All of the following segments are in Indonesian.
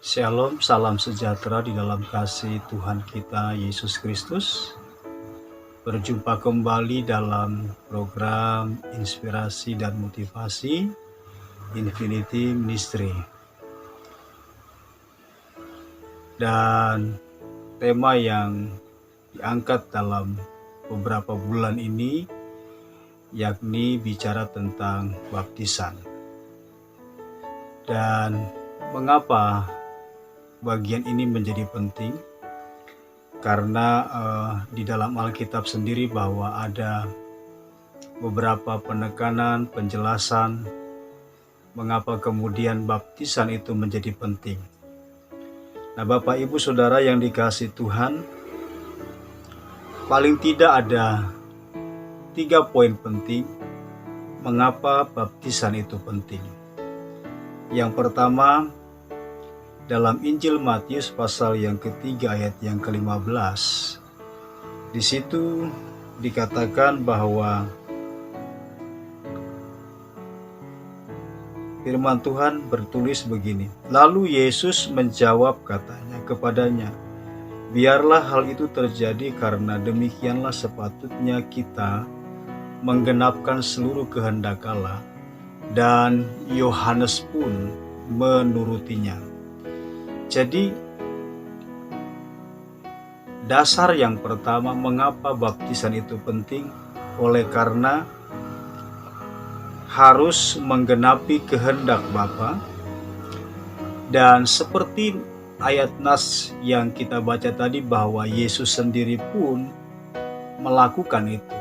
Shalom, salam sejahtera di dalam kasih Tuhan kita Yesus Kristus. Berjumpa kembali dalam program inspirasi dan motivasi Infinity Ministry. Dan tema yang diangkat dalam beberapa bulan ini yakni bicara tentang baptisan. Dan mengapa bagian ini menjadi penting? Karena di dalam Alkitab sendiri bahwa ada beberapa penekanan, penjelasan mengapa kemudian baptisan itu menjadi penting. Nah, Bapak Ibu Saudara yang dikasihi Tuhan, paling tidak ada 3 poin penting mengapa baptisan itu penting. Yang pertama, dalam Injil Matius pasal yang ketiga ayat yang ke-15, di situ dikatakan bahwa firman Tuhan bertulis begini, lalu Yesus menjawab katanya kepadanya, biarlah hal itu terjadi karena demikianlah sepatutnya kita menggenapkan seluruh kehendak Allah, dan Yohanes pun menurutinya. Jadi dasar yang pertama mengapa baptisan itu penting, oleh karena harus menggenapi kehendak Bapa. Dan seperti ayat nas yang kita baca tadi bahwa Yesus sendiri pun melakukan itu.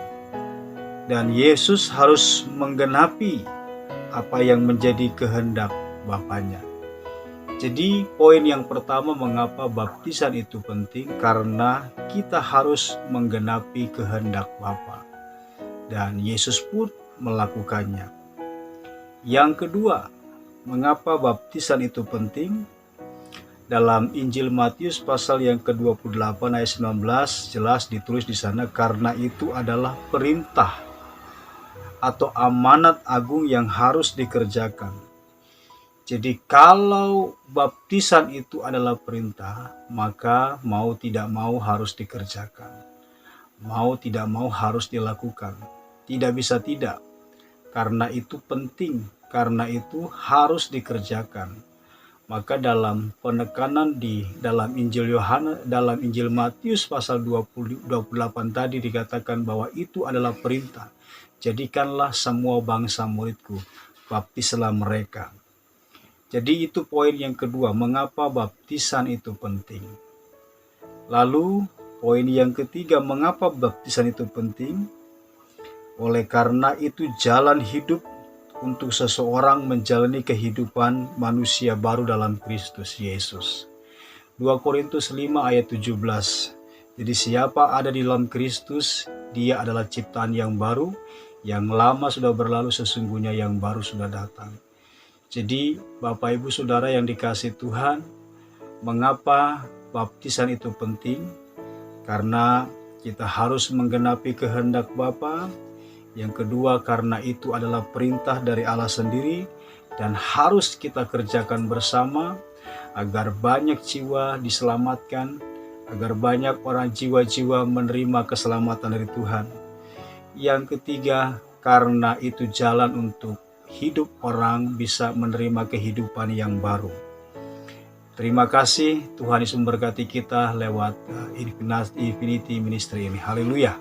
Dan Yesus harus menggenapi apa yang menjadi kehendak Bapanya. Jadi poin yang pertama mengapa baptisan itu penting, karena kita harus menggenapi kehendak Bapa. Dan Yesus pun melakukannya. Yang kedua, mengapa baptisan itu penting? Dalam Injil Matius pasal yang ke-28 ayat 19 jelas ditulis di sana, karena itu adalah perintah atau amanat agung yang harus dikerjakan. Jadi kalau baptisan itu adalah perintah, maka mau tidak mau harus dikerjakan. Mau tidak mau harus dilakukan. Tidak bisa tidak. Karena itu penting, karena itu harus dikerjakan. Maka dalam penekanan di dalam Injil Matius pasal 28 tadi dikatakan bahwa itu adalah perintah. Jadikanlah semua bangsa muridku, baptislah mereka. Jadi itu poin yang kedua, mengapa baptisan itu penting. Lalu poin yang ketiga, mengapa baptisan itu penting? Oleh karena itu jalan hidup untuk seseorang menjalani kehidupan manusia baru dalam Kristus Yesus. 2 Korintus 5 ayat 17. Jadi siapa ada di dalam Kristus, dia adalah ciptaan yang baru, yang lama sudah berlalu, sesungguhnya yang baru sudah datang. Jadi Bapak Ibu Saudara yang dikasihi Tuhan, mengapa baptisan itu penting? Karena kita harus menggenapi kehendak Bapa. Yang kedua, karena itu adalah perintah dari Allah sendiri dan harus kita kerjakan bersama agar banyak jiwa diselamatkan, agar banyak orang jiwa-jiwa menerima keselamatan dari Tuhan. Yang ketiga, karena itu jalan untuk hidup orang bisa menerima kehidupan yang baru. Terima kasih, Tuhan Yesus memberkati kita lewat Infinity Ministry ini. Haleluya.